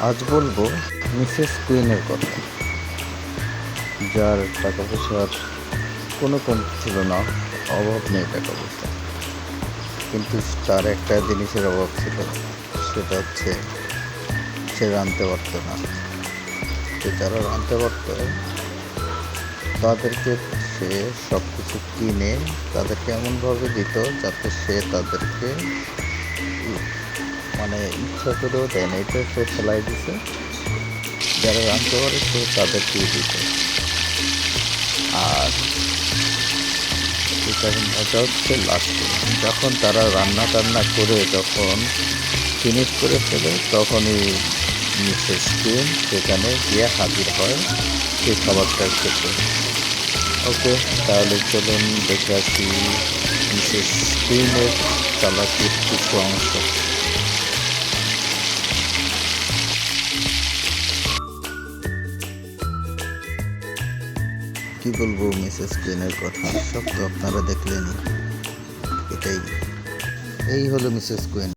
আজ বলবো মিসেস কুইনের কথা, যার টাকা পয়সার কোনো কমতি ছিল না, অভাব নেই টাকা পয়সা। কিন্তু তার একটা জিনিসের অভাব ছিল, সেটা হচ্ছে সে রাঁধতে পারতো না। তো যারা রাঁধতে পারতো তাদেরকে সে সব কিছু কিনে তাদেরকে এমনভাবে দিত যাতে সে তাদেরকে মানে ইচ্ছা করেও দেয় না, এটা সে ফেলাই দিছে। যারা রাঁধতে পারে সে তাদেরকেই দিত। আর এটার মজা হচ্ছে লাস্টে, যখন তারা রান্না টান্না করে যখন ফিনিশ করে ফেলে, তখনই মিসেস কুইন সেখানে গিয়ে হাজির হয় সেই খাবারটা খেতে। ওকে, তাহলে চলুন দেখে আসি মিসেস কুইনের চালাকির কিছু অংশ। কি বলবো মিসেস কুইনের কথা, সব তো আপনারা দেখলেনই। এই হলো মিসেস কুইন।